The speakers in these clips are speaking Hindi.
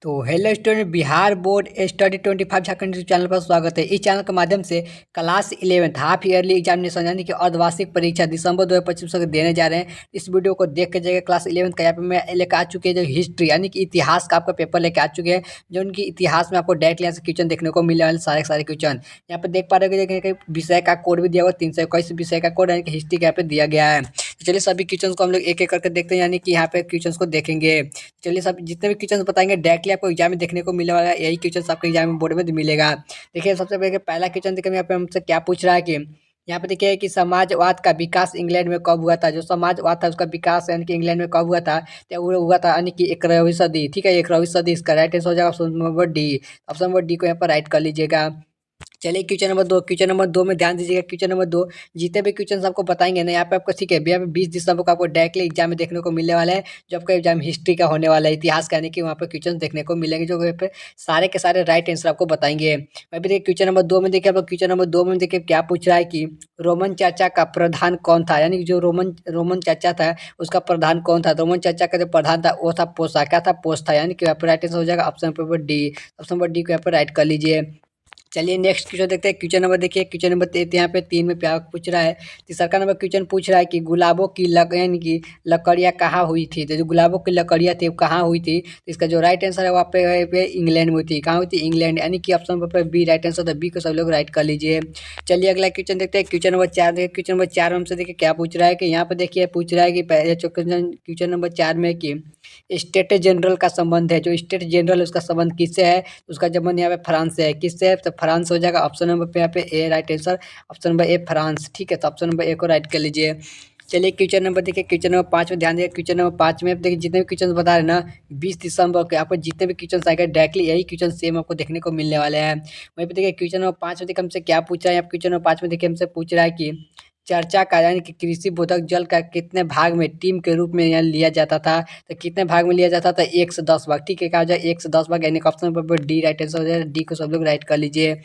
तो hello student, Bihar board study 25 Jharkhand channel पर स्वागत है। इस चैनल के माध्यम से क्लास 11 हाफ ईयरली एग्जामिनेशन यानी कि अर्धवार्षिक परीक्षा दिसंबर 2025 तक देने जा रहे हैं। इस वीडियो को देख के जाएगा क्लास 11 का यहाँ पे मैं लेकर आ चुके हैं जो हिस्ट्री यानी कि इतिहास का आपका पेपर लेकर आ चुके हैं, जो उनकी इतिहास में आपको डायरेक्टली यहाँ से क्वेश्चन देखने को मिलने वाले सारे क्वेश्चन यहाँ पे देख पा रहे हो। विषय का कोड भी दिया हुआ 321 विषय का कोड यानी कि हिस्ट्री का यहाँ पे दिया गया है। तो चलिए सभी क्वेश्चन को हम लोग एक एक करके देखते हैं, यानी कि यहाँ पे क्वेश्चन को देखेंगे। चलिए सब जितने भी क्वेश्चन बताएंगे डायरेक्टली आपको एग्जाम में देखने को मिलने वाला है, यही क्वेश्चन आपके एग्जाम में बोर्ड में मिलेगा। देखिए सबसे पहले पहला क्वेश्चन देखिए यहाँ पे हमसे क्या पूछ रहा है कि यहाँ पे देखिए कि समाजवाद का विकास इंग्लैंड में कब हुआ था। जो समाजवाद था उसका विकास यानी कि इंग्लैंड में कब हुआ था, तो वो हुआ था यानी कि 11वीं सदी। ठीक है, 11वीं सदी इसका राइट आंसर हो जाएगा option number D. Option number D को यहाँ पर राइट कर लीजिएगा। चलिए क्वेश्चन नंबर दो में ध्यान दीजिएगा। क्वेश्चन नंबर दो जितने भी क्वेश्चन आपको बताएंगे ना यहाँ पे आपको ठीक है, यहाँ पे 20 दिसंबर को आपको डायरेक्टली एग्जाम में देखने को मिलने वाला है, जो आपका एग्जाम हिस्ट्री का होने वाला है, इतिहास का, यानी कि वहाँ पे क्वेश्चन देखने को मिलेंगे जो यहाँ पे सारे के सारे राइट आंसर आपको बताएंगे। वहीं पे देखिए क्वेश्चन नंबर दो में देखिए, क्वेश्चन नंबर दो में देखिए क्या पूछ रहा है कि रोमन चर्चा का प्रधान कौन था, यानी कि जो रोमन चर्चा था उसका प्रधान कौन था। रोमन चर्चा का जो प्रधान था वो था पोसा, क्या था, पोस था, यानी कि यहाँ पे राइट आंसर हो जाएगा option number D. Option number D को यहाँ पे राइट कर लीजिए। चलिए नेक्स्ट क्वेश्चन देखते हैं। क्वेश्चन नंबर देखिए, क्वेश्चन नंबर यहाँ पे 3 में प्यार पूछ रहा है। तीसरा का नंबर क्वेश्चन पूछ रहा है कि गुलाबों की यानी कि लकड़ियाँ कहाँ हुई थी। तो जो गुलाबों की लकड़ियाँ थी वो कहाँ हुई थी, तो इसका जो राइट आंसर है वहाँ पे इंग्लैंड में हुई थी। कहाँ हुई थी, इंग्लैंड, यानी कि ऑप्शन पर बी राइट आंसर था। बी को सब लोग राइट कर लीजिए। चलिए अगला क्वेश्चन देखते हैं। क्वेश्चन नंबर 4 देखिए, क्वेश्चन नंबर 4 में हमसे देखिए क्या पूछ रहा है कि यहाँ पे देखिए पूछ रहा है कि पहले क्वेश्चन नंबर 4 में कि स्टेट जनरल का संबंध है, जो स्टेट जनरल उसका संबंध किससे है, उसका संबंध यहाँ पे फ्रांस से है। किससे है, तो फ्रांस हो जाएगा ऑप्शन नंबर पे यहाँ पे a right answer, option number A France. ठीक है, तो ऑप्शन नंबर ए को राइट कर लीजिए। चलिए क्वेश्चन नंबर देखिए, क्वेश्चन नंबर 5 में ध्यान दीजिए। क्वेश्चन नंबर 5 में देखिए जितने भी क्वेश्चन बता रहे हैं ना 20 दिसंबर के, आपको जितने भी क्वेश्चन आएंगे डायरेक्टली यही क्वेश्चन सेम आपको देखने को मिलने वाले हैं। वहीं पे देखिए क्वेश्चन नंबर 5 में देखिए हमसे क्या पूछ रहा है। क्वेश्चन नंबर 5 में देखिए हमसे पूछ रहा है कि चर्चा का यानी कि कृषि बोधक जल का कितने भाग में टीम के रूप में यहाँ लिया जाता था, तो कितने भाग में लिया जाता था, 1 से 10 भाग। ठीक है, क्या हो जाए 1 से 10 भाग, यानी ऑप्शन पर डी राइट आंसर हो जाए। डी को सब लोग राइट कर लीजिए।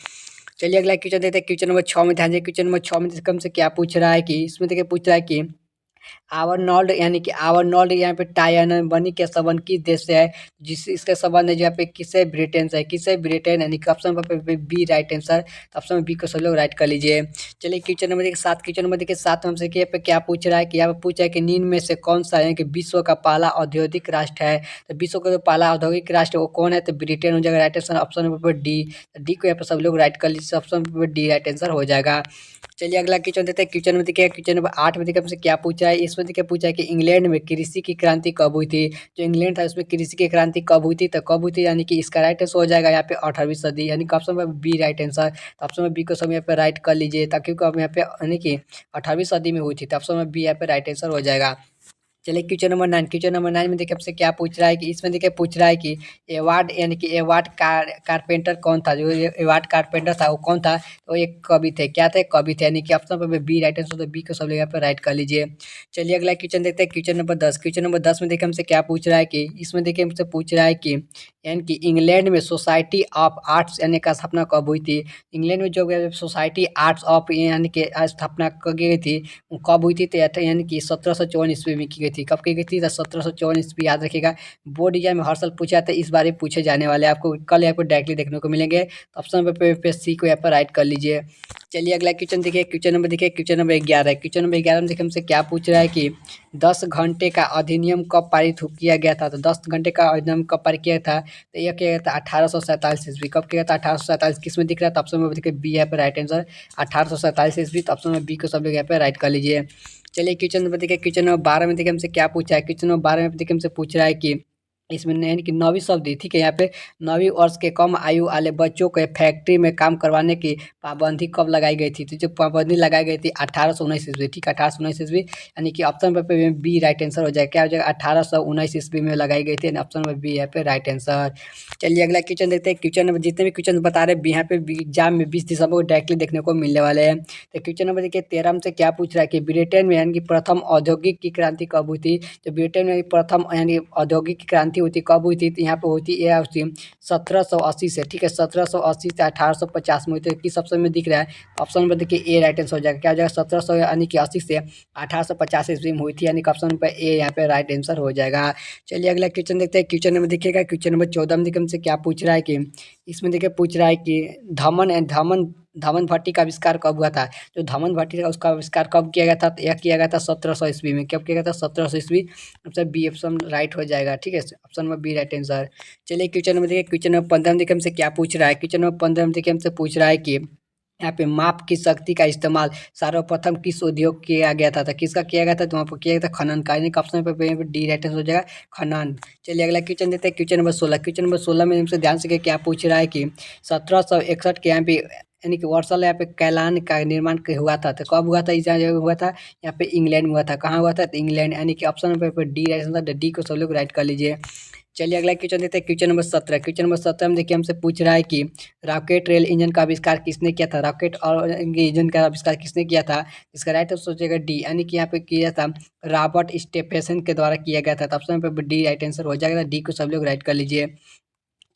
चलिए अगला क्वेश्चन देते हैं। क्वेश्चन नंबर 6 में ध्यान दीजिए। क्वेश्चन नंबर 6 में हमसे क्या पूछ रहा है कि इसमें देखिए पूछ रहा है कि आवर्नॉल्ड यानी कि आवर्नॉल्ड यहाँ पे टायन बनी के संबंध किस देश से है, जिस इसके संबंध है यहाँ पे किससे, ब्रिटेन से है। किससे, ब्रिटेन, यानी कि ऑप्शन पे B right answer. Option B को सब लोग राइट कर लीजिए। चलिए क्वेश्चन नंबर देखिए 7। क्वेश्चन नंबर देखिए 7 में हमसे पे क्या पूछ रहा है कि यहाँ पे पूछा है कि निम्न में से कौन सा यानी कि विश्व का पहला औद्योगिक राष्ट्र है। तो विश्व का जो पहला औद्योगिक राष्ट्र वो कौन है, तो ब्रिटेन हो जाएगा right answer. Option number D, D को यहाँ पे सब लोग राइट कर लीजिए। Option number D right answer हो जाएगा। चलिए अगला क्वेश्चन देते हैं। क्वेश्चन में देखिए क्वेश्चन नंबर 8 में देखिए हमसे क्या पूछा है। इसमें देखिए पूछा है कि इंग्लैंड में कृषि की क्रांति कब हुई थी। जो इंग्लैंड था उसमें कृषि की क्रांति कब हुई थी, तो कब हुई थी, यानी कि इसका राइट आंसर हो जाएगा यहाँ पे 18वीं सदी, यानी कि ऑप्शन में बी राइट आंसर। तो ऑप्शन में बी को सब यहाँ पे राइट कर लीजिए, ताकि आप यहाँ पे यानी कि 18वीं सदी में हुई थी। तो ऑप्शन में बी यहाँ पे राइट आंसर हो जाएगा। चलिए क्वेश्चन नंबर 9। क्वेश्चन नंबर 9 में देखिए आपसे क्या पूछ रहा है कि इसमें देखिए पूछ रहा है कि एवार्ड यानी कि एवार्ड कारपेंटर कौन था। जो एवार्ड कारपेंटर था वो कौन था, तो एक कवि थे। क्या थे, कवि थे, यानी कि ऑप्शन पर बी राइट आंसर। तो बी को सब लोग यहाँ पर राइट कर लीजिए। चलिए अगला क्वेश्चन देखते हैं। Question number 10। क्वेश्चन नंबर 10 में देखिए हमसे क्या पूछ रहा है कि इसमें देखिए हमसे पूछ रहा है कि यानी कि इंग्लैंड में सोसाइटी ऑफ आर्ट्स यानी का स्थापना कब हुई थी। इंग्लैंड में जो सोसाइटी आर्ट्स ऑफ यानी कि स्थापना की गई थी वो कब हुई थी, तो यानी कि 1754 ईस्वी में की गई थी। कब की गई थी, तो 1754 ईस्वी। याद रखिएगा, बोर्ड एग्जाम में हर साल पूछा था, इस बार पूछे जाने वाले आपको कल आपको डायरेक्टली देखने को मिलेंगे। तो ऑप्शन पे सी को यहाँ पर राइट कर लीजिए। चलिए अगला क्वेश्चन देखिए। क्वेश्चन नंबर देखिए, क्वेश्चन नंबर 11 है। क्वेश्चन नंबर 11 में देखिए हमसे क्या पूछ रहा है कि 10 घंटे का अधिनियम कब पारित किया गया था। तो 10 घंटे का अधिनियम कब पारित किया था, तो यह किया गया था 1847 ईस्वी। कब किया था, 1847। किस में दिख रहा था, ऑप्शन में देखिए बी यहाँ पे राइट आंसर 1847 ईस्वी। तो ऑप्शन में बी को सब लोग यहाँ पे राइट कर लीजिए। चलिए क्वेश्चन नंबर देखिए। क्वेश्चन नंबर 12 में देखिए हमसे क्या पूछा है। क्वेश्चन नंबर 12 में देखिए हमसे पूछ रहा है कि इसमें यानी कि 9वीं शब्द, ठीक है, यहाँ पे 9वीं वर्ष के कम आयु वाले बच्चों को फैक्ट्री में काम करवाने की पाबंदी कब लगाई गई थी। तो जो पाबंदी लगाई गई थी 1819 ईस्वी। ठीक है, 1819 ईस्वी, यानी कि ऑप्शन पे बी राइट आंसर हो जाएगा। क्या हो जाएगा, 1819 ईस्वी में लगाई गई थी, ऑप्शन में बी यहाँ पे राइट आंसर। चलिए अगला क्वेश्चन देखते हैं। क्वेश्चन नंबर जितने भी क्वेश्चन बता रहे हैं यहाँ पे एग्जाम में 20 दिसंबर को डायरेक्टली देखने को मिलने वाले हैं। तो क्वेश्चन नंबर देखिए 13 में से क्या पूछ रहा है कि ब्रिटेन में यानी कि प्रथम औद्योगिक की क्रांति कब हुई थी। तो ब्रिटेन में प्रथम यानी औद्योगिक की क्रांति क्रांति हुई थी, कब हुई थी? तो यहाँ पे होती यह हुई थी 1780 से, ठीक है, 1780 से 1850 में हुई थी। किस ऑप्शन में दिख रहा है? ऑप्शन नंबर देखिए ए राइट आंसर हो जाएगा। क्या हो जाएगा? 1700 यानी कि 80 से 1850 ईस्वी में हुई थी, यानी कि ऑप्शन नंबर ए यहाँ पे राइट आंसर हो जाएगा। चलिए अगला क्वेश्चन देखते हैं। क्वेश्चन नंबर देखिएगा, क्वेश्चन नंबर 14 में देखिए हमसे क्या पूछ रहा है कि इसमें देखिए पूछ रहा है कि धमन भट्टी का आविष्कार कब हुआ था? जो धमन भट्टी था उसका आविष्कार कब किया गया था? तो यह किया गया था 1700 ईस्वी में। कब किया गया था? 1700 ईस्वी। ऑप्शन बी ऑप्शन राइट हो जाएगा, ठीक है, option number B right answer. चलिए क्वेश्चन नंबर देखिए, क्वेश्चन नंबर 15 में देखिए हमसे क्या पूछ रहा है? क्वेश्चन नंबर 15 में देखिए हमसे पूछ रहा है कि यहाँ पे माप की शक्ति का इस्तेमाल सर्वप्रथम किस उद्योग किया गया था? तो किसका किया गया था? तो वहाँ पर किया गया था खनन का, यानी कि ऑप्शन पे डी राइट आंसर हो जाएगा, खनन। चलिए अगला क्वेश्चन देते हैं, क्वेश्चन नंबर 16। क्वेश्चन नंबर 16 में हमसे ध्यान से क्या पूछ रहा है कि 1761 के यहाँ पे यानी कि वर्षा यहाँ पे कैलान का निर्माण हुआ था। तो कब हुआ था? इस जगह हुआ था, यहाँ पे इंग्लैंड में हुआ था। कहाँ हुआ था? तो इंग्लैंड, यानी कि ऑप्शन पे डी राइट आंसर, डी को सब लोग राइट कर लीजिए। चलिए अगला क्वेश्चन देते हैं, क्वेश्चन नंबर 17। क्वेश्चन नंबर 17 में देखिए हमसे पूछ रहा है कि रॉकेट रेल इंजन का आविष्कार किसने किया था? रॉकेट और इंजन का आविष्कार किसने किया था? इसका राइट आंसर सोचेगा डी, यानी कि यहाँ पे किया था रॉबर्ट स्टेफेसन के द्वारा किया गया था। तो ऑप्शन पे डी राइट आंसर हो जाएगा, डी को सब लोग राइट कर लीजिए।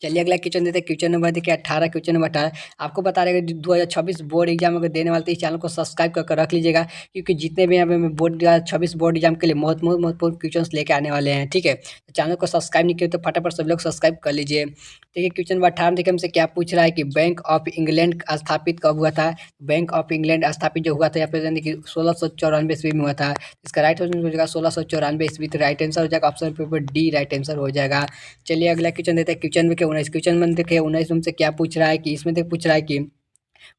चलिए अगला क्वेश्चन देते हैं, क्वेश्चन नंबर देखिए 18। क्वेश्चन नंबर 18 आपको बता रहे 2026 बोर्ड एग्जाम अगर देने वाले तो इस चैनल को सब्सक्राइब कर रख लीजिएगा, क्योंकि जितने भी यहाँ पे बोर्ड 2026 बोर्ड एग्जाम के लिए महत्वपूर्ण क्वेश्चन लेके आने वाले हैं, ठीक है। तो चैनल को सब्सक्राइब नहीं किए तो फटाफट सब लोग सब्सक्राइब कर लीजिए। देखिए क्वेश्चन नंबर 18 देखिए हमसे क्या पूछ रहा है कि बैंक ऑफ इंग्लैंड स्थापित कब हुआ था? बैंक ऑफ इंग्लैंड स्थापित जो हुआ था यहाँ पे यानी कि 1694 ईस्वी में हुआ था। इसका राइट आंसर हो जाएगा 1694 ईस्वी, तो राइट आंसर हो जाएगा option paper D right answer हो जाएगा। चलिए अगला क्वेश्चन देते हैं, क्वेश्चन में 19। क्वेश्चन में देखिए 19 हमसे क्या पूछ रहा है कि इसमें देख पूछ रहा है कि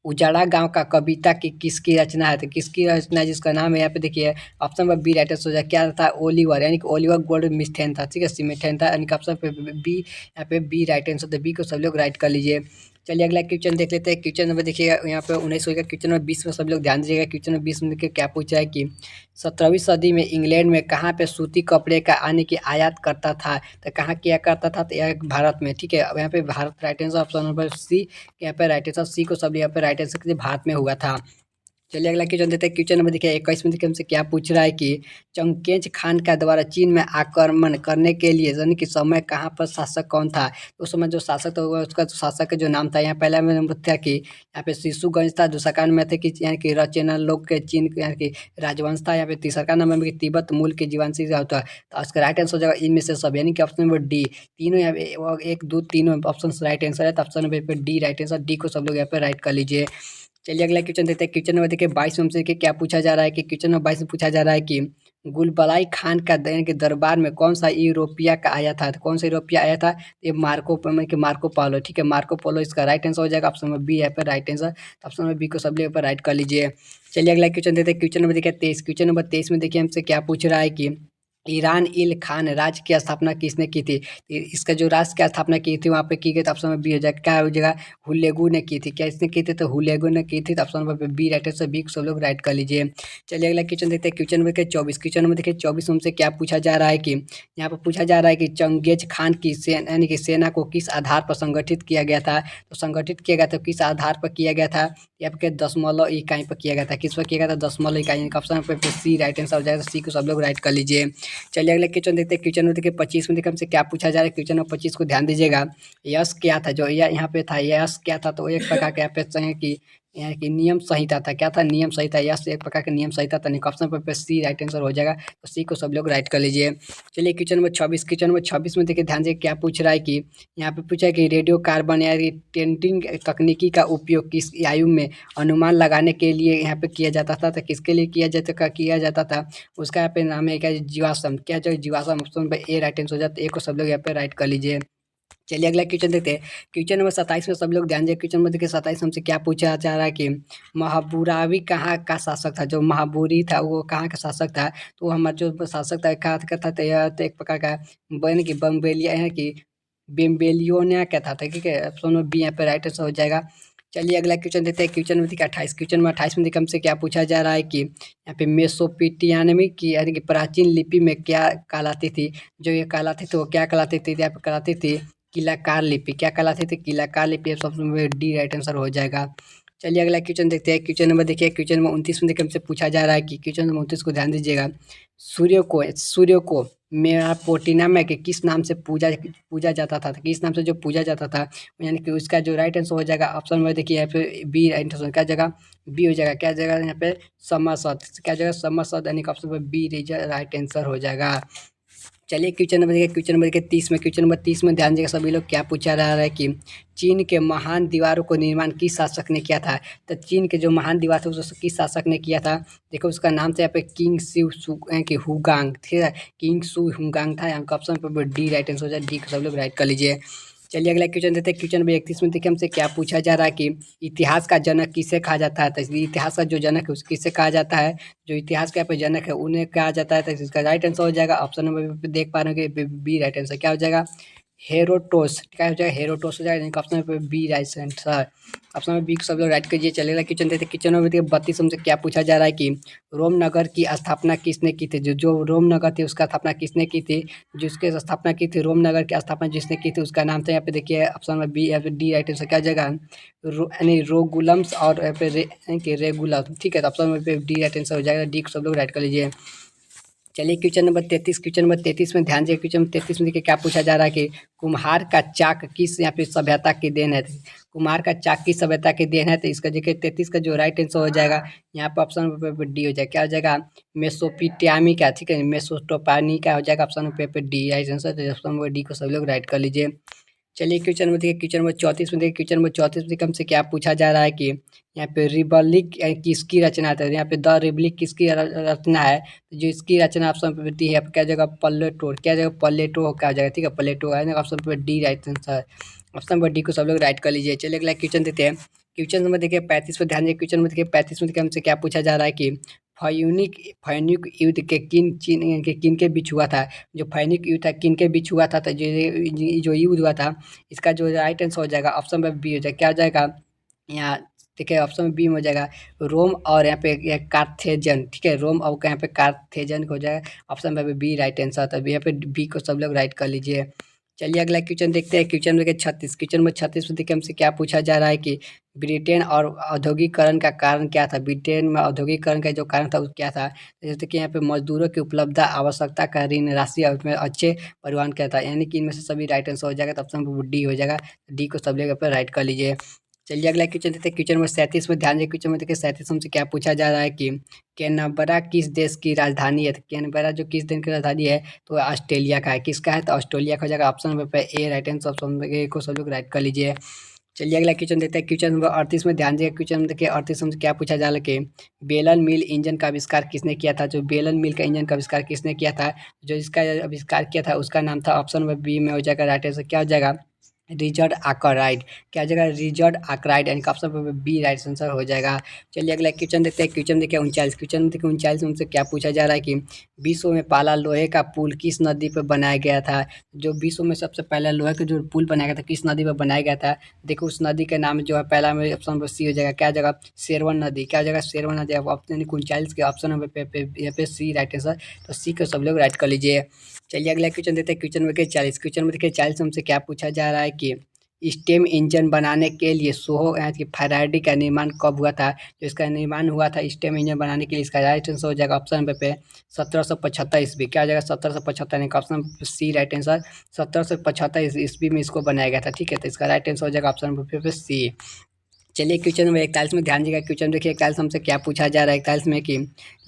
उजाड़ा गांव का कविता की किसकी रचना है? तो किसकी रचना है जिसका नाम है? यहाँ पे देखिए ऑप्शन पर बी राइट आंसर हो जाएगा। क्या था? ओलिवर, यानी कि ओलिवर गोल्डस्मिथ था, ठीक है, स्मिथ था, यानी कि ऑप्शन पे बी, यहाँ पे बी राइट आंसर, तो बी को सब लोग राइट कर लीजिए। चलिए अगला क्वेश्चन देख लेते हैं। क्वेश्चन नंबर देखिएगा यहाँ पे 19 होगा। क्वेश्चन नंबर 20 में सब लोग ध्यान दीजिएगा। क्वेश्चन नंबर 20 में देखिए क्या पूछा है कि 17वीं सदी में इंग्लैंड में कहाँ पे सूती कपड़े का आने की आयात करता था? तो कहाँ किया करता था? तो यह भारत में, ठीक है। अब यहाँ पे Bharat right answer, option number C यहाँ पे राइट आंसर, सी को सब यहाँ पे राइट आंसर भारत में हुआ था। चलिए अगला क्वेश्चन देते हैं। क्वेश्चन नंबर देखिए 21 में देखिए हमसे क्या पूछ रहा है कि चंगेज खान का द्वारा चीन में आक्रमण करने के लिए यानी कि समय कहाँ पर शासक कौन था? उस समय जो शासक था उसका शासक का जो नाम था, यहाँ पहला में नंबर था कि यहाँ पे शिशुगंज था, दूसरा का में थे कि यहाँ की रचना लोग के चीन यहाँ की राजवंश था, यहाँ पे तीसरा का नंबर में तिब्बत मूल के जीवांशी होता है। तो उसका राइट आंसर हो जाएगा इनमें से सब, यानी कि ऑप्शन नंबर डी। तीनों यहाँ पे 1 2 तीनों ऑप्शन राइट आंसर है, तो option number D right answer, D को सब लोग यहाँ पे राइट कर लीजिए। चलिए अगला क्वेश्चन देते हैं। क्वेश्चन नंबर देखिए 22 में हमसे क्या पूछा जा रहा है कि क्वेश्चन नंबर 22 में पूछा जा रहा है कि गुलबलाई खान का के दरबार में कौन सा यूरोपिया का आया था? तो कौन सा यूरोपिया आया था? ये मार्को पोलो, ठीक है, मार्को पोलो इसका राइट आंसर हो जाएगा। ऑप्शन नंबर बी है पर राइट आंसर, तो ऑप्शन नंबर बी को सब लोग पर राइट कर लीजिए। चलिए अगला क्वेश्चन देते हैं। क्वेश्चन नंबर देखिए 23। क्वेश्चन नंबर 23 में देखिए हमसे क्या पूछ रहा है कि ईरान इल खान राज्य की स्थापना किसने की थी? तो इसका जो राज्य की स्थापना की थी वहाँ पे की गई, तो ऑप्शन नंबर बी हो जाएगा। क्या हो जाएगा? हुलेगू ने की थी। क्या इसने की थी? तो हुलेगू ने की थी, तो ऑप्शन नंबर बी राइट है, बी को सब लोग राइट कर लीजिए। चलिए अगला क्वेश्चन देखते हैं। Question number 24। क्वेश्चन नंबर देखिए 24 हमसे क्या पूछा जा रहा है कि यहाँ पर पूछा जा रहा है कि चंगेज खान की सेना यानी कि सेना को किस आधार पर संगठित किया गया था? तो संगठित किया गया था किस आधार पर किया गया था? यहाँ पे दशमलव इकाई पर किया गया था। किस पर किया गया था? दशमलव इकाई, ऑप्शन पे सी राइट आंसर हो जाएगा, सी को सब लोग राइट कर लीजिए। चलिए अगले क्वेश्चन देखते हैं। क्वेश्चन देखिए 25 में देखिए हमसे क्या पूछा जा रहा है। क्वेश्चन नंबर 25 को ध्यान दीजिएगा। यश क्या था? जो यहाँ पे था यश क्या था? तो एक प्रकार के यहाँ पे चाहिए कि यहाँ की नियम संहिता था। क्या था? नियम संहिता। यश एक प्रकार के नियम संहिता था, ऑप्शन पर सी राइट आंसर हो जाएगा, तो सी को सब लोग राइट कर लीजिए। चलिए क्वेश्चन नंबर 26। क्वेश्चन नंबर 26 में देखिए ध्यान से क्या पूछ रहा है कि यहाँ पे पूछा है कि रेडियो कार्बन या टेंटिंग तकनीकी का उपयोग किस आयु में अनुमान लगाने के लिए यहाँ पे किया जाता था? तो किसके लिए किया जाता था? उसका यहाँ पे नाम है क्या? जीवाश्म। क्या जो जीवाश्म, ऑप्शन पे ए राइट आंसर हो जाता है, ए को सब लोग यहाँ पे राइट कर लीजिए। चलिए अगला क्वेश्चन देखते हैं। क्वेश्चन नंबर 27 में सब लोग ध्यान दीजिए। क्वेश्चन नंबर देखिए 27 हमसे क्या पूछा जा रहा है कि महाबुरावी कहाँ का शासक था? जो महाबुरी था वो कहाँ का शासक था? तो हमारा जो शासक था कहाँ का था? तो यह तो एक प्रकार का बन की बम्बेलिया है कि बेम्बेलियोनिया क्या था, ठीक है, ऑप्शन में बी यहाँ पे राइट आंसर हो जाएगा। चलिए अगला क्वेश्चन देते हैं। क्वेश्चन में देखिए 28। क्वेश्चन में 28 में देखिए हमसे क्या पूछा जा रहा है कि यहाँ पे मेसोपोटामिया की यानी कि प्राचीन लिपि में क्या कहलाती थी? जो ये कहलाती थी वो क्या कहलाती थी? यहाँ पे कहलाती थी किलाकार लिपि। क्या कहलाती थी? किलाकार लिपि, ऑप्शन में डी राइट आंसर हो जाएगा। चलिए अगला क्वेश्चन देखते हैं। क्वेश्चन नंबर देखिए, क्वेश्चन नंबर 29 में देखिए हमसे पूछा जा रहा है कि क्वेश्चन नंबर 29 को ध्यान दीजिएगा। सूर्य को मेसोपोटामिया में कि किस नाम से पूजा पूजा जाता था, किस नाम से जो पूजा जाता था, यानी कि उसका जो राइट आंसर हो जाएगा ऑप्शन में देखिए यहाँ पे बी राइट आंसर क्या जगह बी हो जाएगा, क्या जगह यहाँ पे समसद, क्या जगह समसद, यानी कि ऑप्शन में बी राइट आंसर हो जाएगा। चलिए क्वेश्चन नंबर देखिए 30 में, क्वेश्चन नंबर 30 में ध्यान दीजिएगा सभी लोग, क्या पूछा जा रहा है कि चीन के महान दीवारों को निर्माण किस शासक ने किया था। तो चीन के जो महान दीवार थे उसको किस शासक ने किया था, देखो उसका नाम था यहाँ पे किंग शिव सु कि हुगांग, ठीक है, किंग शू हुगांग था। यहाँ का ऑप्शन पर डी राइट आंसर हो जाए, डी को सब लोग राइट कर लीजिए। चलिए अगला क्वेश्चन देते हैं। क्वेश्चन नंबर 31 में देखिए हमसे क्या पूछा जा रहा है कि इतिहास का जनक किसे कहा जाता है। तो इतिहास का जो जनक है उसे किसे कहा जाता है, जो इतिहास का पे जनक है उन्हें कहा जाता है। तो इसका राइट आंसर हो जाएगा ऑप्शन नंबर पे देख पा रहे हो कि बी राइट आंसर क्या हो जाएगा, हेरोटोस, क्या हो जाएगा, हेरोटोस हो जाएगा, ऑप्शन पे बी राइट आंसर, ऑप्शन में बी को सब लोग राइट कीजिए। चलेगा क्वेश्चन देते, क्वेश्चन नंबर 32 हमसे क्या पूछा जा रहा है कि रोम नगर की स्थापना किसने की थी। जो रोम नगर थी उसका स्थापना किसने की थी, जिसके स्थापना की थी रोम नगर की स्थापना जिसने की थी उसका नाम था यहाँ पे देखिए ऑप्शन में बी या फिर डी राइट आंसर क्या हो जाएगा, यानी रोगुलम्स और यहाँ पे रेगुलम, ठीक है, तो ऑप्शन में डी राइट आंसर हो जाएगा, डी को सब लोग राइट कर लीजिए। चलिए क्वेश्चन नंबर 33, क्वेश्चन नंबर 33 में ध्यान दीजिए। क्वेश्चन नंबर 33 में देखिए क्या पूछा जा रहा है कि कुम्हार का चाक किस यहाँ पे सभ्यता की देन है। कुम्हार का चाक किस सभ्यता की देन है, तो इसका देखिए 33 का जो राइट आंसर हो जाएगा यहाँ पे ऑप्शन पे डी हो जाएगा, क्या हो जाएगा, मेसोपोटामिया, ठीक है, मेसोपोटामिया हो जाएगा, ऑप्शन पे डी राइट आंसर, तो ऑप्शन नंबर डी को सब लोग राइट कर लीजिए। चलिए क्वेश्चन नंबर देखिए, क्वेश्चन नंबर 34 में देखिए, क्वेश्चन नंबर 34 में हमसे क्या पूछा जा रहा है कि यहाँ पे रिपब्लिक किसकी रचना है। तो यहाँ पे द रिपब्लिक किसकी रचना है, तो जो इसकी रचना ऑप्शन पे डी है, क्या जगह प्लेटो, क्या जगह प्लेटो क्या हो जाएगा, ठीक है, प्लेटो है ना, ऑप्शन पे डी राइट आंसर, ऑप्शन पर डी को सब लोग राइट कर लीजिए। चलिए अगला क्वेश्चन देते हैं। क्वेश्चन नंबर देखिए 35 पर ध्यान दीजिए। क्वेश्चन नंबर देखिए 35 में देखिए हमसे क्या पूछा जा रहा है कि फैनिक युद्ध के किन के बीच हुआ था। जो फैनिक युद्ध था किन के बीच हुआ था, तो जो युद्ध हुआ था इसका जो राइट आंसर हो जाएगा ऑप्शन में बी हो जाएगा, क्या हो जाएगा यहाँ देखिए ऑप्शन में बी में हो जाएगा रोम और यहाँ पे कार्थेजन, ठीक है, रोम और यहाँ पे कार्थेजन हो जाएगा, ऑप्शन में बी राइट आंसर, तो यहाँ पे बी को सब लोग राइट कर लीजिए। चलिए अगला क्वेश्चन देखते हैं। क्वेश्चन देखिए 36, क्वेश्चन नंबर 36 में देखिए हमसे क्या पूछा जा रहा है कि ब्रिटेन और औद्योगिकरण का कारण क्या था। ब्रिटेन में औद्योगिकरण का जो कारण था वो क्या था, जैसे कि यहाँ पे मजदूरों की उपलब्धता, आवश्यकता का ऋण राशि और उसमें अच्छे परिवहन क्या था, यानी कि इनमें से सभी राइट आंसर हो जाएगा, तो ऑप्शन डी हो जाएगा, डी को सब लोग राइट कर लीजिए। चलिए अगला क्वेश्चन देते हैं। क्वेश्चन नंबर 37 में ध्यान दीजिए। क्वेश्चन में देखिए 37 हमसे क्या पूछा जा रहा है कि कैनबरा किस देश की राजधानी है। तो कैनबरा जो किस देश की राजधानी है, तो ऑस्ट्रेलिया का है, किसका है, तो ऑस्ट्रेलिया का हो जाएगा, ऑप्शन नंबर पे a right answer, option A को सब लोग राइट कर लीजिए। चलिए अगला क्वेश्चन देते हैं। क्वेश्चन नंबर 38 में ध्यान दीजिए। क्वेश्चन देखिए 38 हमसे क्या पूछा जा रहा है कि बेलन मिल इंजन का आविष्कार किसने किया था। जो बेलन मिल का इंजन का आविष्कार किसने किया था, जो इसका आविष्कार किया था उसका नाम था, ऑप्शन नंबर बी में हो जाएगा राइट आंसर, क्या हो जाएगा, रिचर्ड आर्कराइट, क्या जगह रिचर्ड आर्कराइट, यानी ऑप्शन पर बी राइट आंसर हो जाएगा। चलिए अगला क्वेश्चन देखते हैं। क्वेश्चन देखिए 39, क्वेश्चन देखिए 39 में हमसे क्या पूछा जा रहा है कि विश्व में पहला लोहे का पुल किस नदी पर बनाया गया था। जो विश्व में सबसे पहला लोहे का जो पुल बनाया गया था किस नदी पर बनाया गया था, देखो उस नदी का नाम जो है पहला में ऑप्शन पर सी हो जाएगा, क्या जगह सेरवन नदी, क्या जगह सेरवन नदी, ऑप्शन 39 के ऑप्शन नंबर पे यहाँ पे सी राइट आंसर, तो सी को सब लोग राइट कर लीजिए। चलिए अगला क्वेश्चन देते हैं। क्वेश्चन में देखिए 40, क्वेश्चन में देखिए 40 हमसे क्या पूछा जा रहा है कि स्टेम इंजन बनाने के लिए सोहो यहाँ की फैराडी का निर्माण कब हुआ था। जो इसका निर्माण हुआ था स्टेम इंजन बनाने के लिए, इसका राइट आंसर हो जाएगा ऑप्शन पे 1775 ईस्वी, क्या हो जाएगा 1775, यानी ऑप्शन सी राइट आंसर, 1775 ईस्वी में इसको बनाया गया था, ठीक है, तो इसका राइट आंसर हो जाएगा ऑप्शन पे सी। चलिए क्वेश्चन नंबर 41 में ध्यान दीजिएगा। क्वेश्चन देखिए 41 हमसे क्या पूछा जा रहा है 41 में कि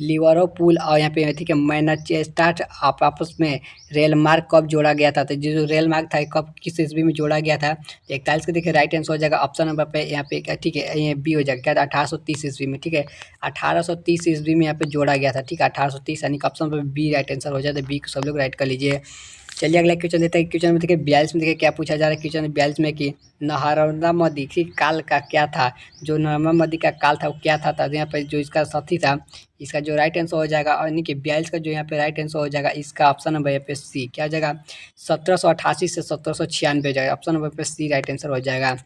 लिवरपूल और यहाँ पे ठीक है मैनचेस्टर आपस में रेल मार्ग कब जोड़ा गया था। तो जो रेल मार्ग था कब किस ईस्वी में जोड़ा गया था, तो 41 का देखिए राइट आंसर हो जाएगा ऑप्शन नंबर पे यहाँ पे, ठीक है, ये बी हो जाएगा, क्या 1830 ईस्वी में, ठीक है, 1830 ईस्वी में यहाँ पे जोड़ा गया था, ठीक है, 1830, यानी ऑप्शन पर बी राइट आंसर हो जाता है, बी को सब लोग राइट कर लीजिए। चलिए अगला क्वेश्चन देते हैं। क्वेश्चन में देखिए 42 में देखिए क्या पूछा जा रहा है। क्वेश्चन 42 में कि नर्मदा नदी के काल का क्या था। जो नर्मदा नदी का काल था वो क्या था, तो यहाँ पर जो इसका साथी था इसका जो राइट आंसर हो जाएगा, और यानी कि 42 का जो यहाँ पे राइट आंसर हो जाएगा इसका ऑप्शन नंबर यहाँ पे सी, क्या हो जाएगा 1788 से 1796 हो जाएगा, ऑप्शन नंबर पे सी राइट आंसर हो जाएगा।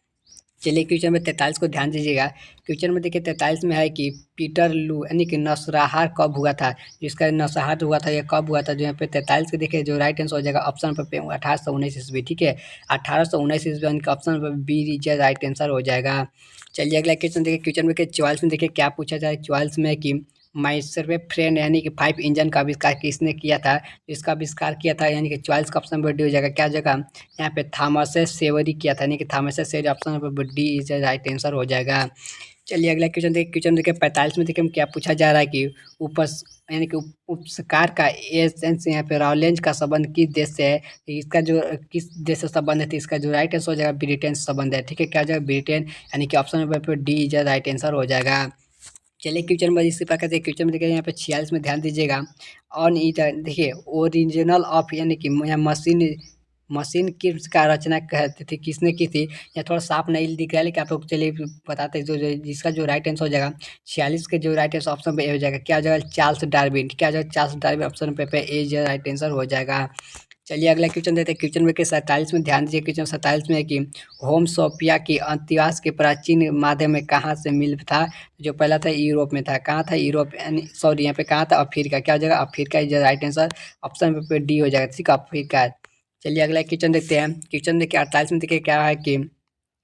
चलिए क्वेश्चन नंबर 43 को ध्यान दीजिएगा। क्वेश्चन में देखिए 43 में है कि पीटर लू यानी कि नरसंहार कब हुआ था। जिसका नरसंहार हुआ था, यह कब हुआ था। जो यहाँ पे 43 के देखिए जो राइट आंसर हो जाएगा ऑप्शन पर 1819 ईस्वी। ठीक है, 1819 ईस्वी यानी कि ऑप्शन पर बी इज राइट आंसर हो जाएगा। चलिए अगला क्वेश्चन देखिए। क्वेश्चन में 44 में देखिए क्या पूछा जाए। 44 में कि माइसर्वे फ्रेंड यानी कि 5 इंजन का आविष्कार किसने किया था। इसका आविष्कार किया था यानी कि 44 का ऑप्शन पर डी हो जाएगा। क्या जगह यहाँ पे थॉमस सेवरी किया था, यानी कि Thomas Savery. Option number D is right answer हो जाएगा। चलिए अगला क्वेश्चन देखिए। क्वेश्चन देखिए 45 में देखिए क्या पूछा जा रहा है कि उपस यानी कि उपस्कार का एसेंस यहाँ पे रॉलेंज का संबंध किस देश से है। इसका जो किस देश से संबंध है, तो इसका जो राइट आंसर हो जाएगा ब्रिटेन से संबंध है। ठीक है, क्या हो जाएगा ब्रिटेन, यानी कि ऑप्शन नंबर पर डी इज राइट आंसर हो जाएगा। चलिए क्वेश्चन नंबर इसी प्रकार से क्वेश्चन में देखिए यहाँ पे 46 में ध्यान दीजिएगा। ऑन ईट देखिए ओरिजिनल ऑफ यानी कि यहाँ मशीन मशीन की का रचना कहते थे किसने की थी। या थोड़ा साफ नहीं दिख रहा है लेकिन आप लोग चलिए बताते हैं। जिसका जो राइट आंसर हो जाएगा 46 के जो राइट आंसर ऑप्शन पे ए हो जाएगा। क्या हो जाएगा चार्ल्स डार्विन। क्या हो जाएगा चार्ल्स डार्विन, ऑप्शन पे ए जो राइट आंसर हो जाएगा। चलिए अगला क्वेश्चन देते हैं। क्वेश्चन में के 47 में ध्यान दीजिए। क्वेश्चन 47 में है कि होम सोफिया की अंतिवास के प्राचीन माध्यम में कहाँ से मिल था। जो पहला था यूरोप में था। कहाँ था यूरोप, यानी सॉरी यहाँ पे कहाँ था अफ्रीका। क्या हो जाएगा Africa is right answer, option पे डी हो जाएगा। ठीक है, अफ्रीका। चलिए अगला क्वेश्चन देखते हैं। क्वेश्चन देखिए 48 में देखिए क्या है कि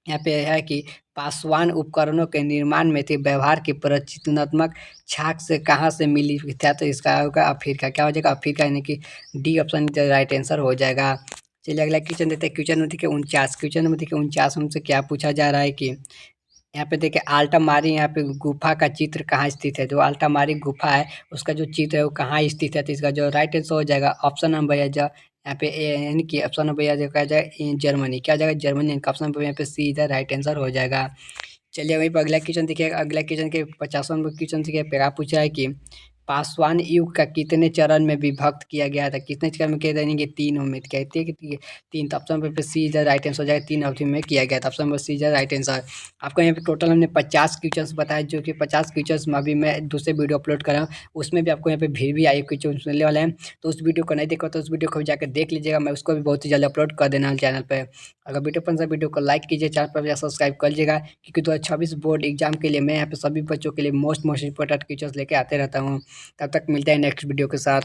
यहाँ पे है कि पासवान उपकरणों के निर्माण में थे व्यवहार की प्रचित्रात्मक छाक से कहाँ से मिली था। तो इसका होगा अफ्रीका। क्या हो जाएगा अफ्रीका, यानी कि डी ऑप्शन राइट आंसर हो जाएगा। चलिए अगला क्वेश्चन देते हैं। क्वेश्चन में देखिए 49। क्वेश्चन में देखिए 49 हमसे क्या पूछा जा रहा है कि यहाँ पे देखिए आल्टामारी यहाँ पे गुफा का चित्र कहाँ स्थित है। जो आल्टामारी गुफा है उसका जो चित्र है वो कहाँ स्थित है। तो इसका जो राइट आंसर हो जाएगा ऑप्शन नंबर है जो यहाँ पे यानी कि ऑप्शन नंबर जो क्या जाएगा जर्मनी। क्या जाएगा जर्मनी, ऑप्शन नंबर यहाँ पे सी इधर राइट आंसर हो जाएगा। चलिए वहीं पर अगला क्वेश्चन देखिए। अगला क्वेश्चन के 50वां नंबर क्वेश्चन देखिए क्या पूछा है कि पासवान युग का कितने चरण में विभक्त किया गया था। कितने चरण में किया था, यानी कि तीन में कहते हैं कि तीन। तो ऑप्शन पे सी इज राइट आंसर हो जाएगा। तीन अवधि में किया गया था, option number C is right answer. आपको यहाँ पे टोटल हमने 50 क्वेश्चंस बताए, जो कि 50 क्वेश्चंस में अभी मैं दूसरे वीडियो अपलोड कर रहा हूँ। उसमें भी आपको यहाँ पे भीड़ भी आई क्वेश्चन मिलने वाले हैं। तो उस वीडियो को नहीं देखा तो उस वीडियो को भी जाकर देख लीजिएगा। मैं उसको भी बहुत ही जल्द अपलोड कर देना चैनल पर। अगर वीडियो पसंद है वीडियो को लाइक कीजिए, चैनल पर सब्सक्राइब कर लीजिएगा। क्योंकि 2026 बोर्ड एग्जाम के लिए मैं यहाँ पे सभी बच्चों के लिए मोस्ट इंपॉर्टेंट क्वेश्चंस लेके आते रहता हूँ। तब तक मिलते हैं नेक्स्ट वीडियो के साथ।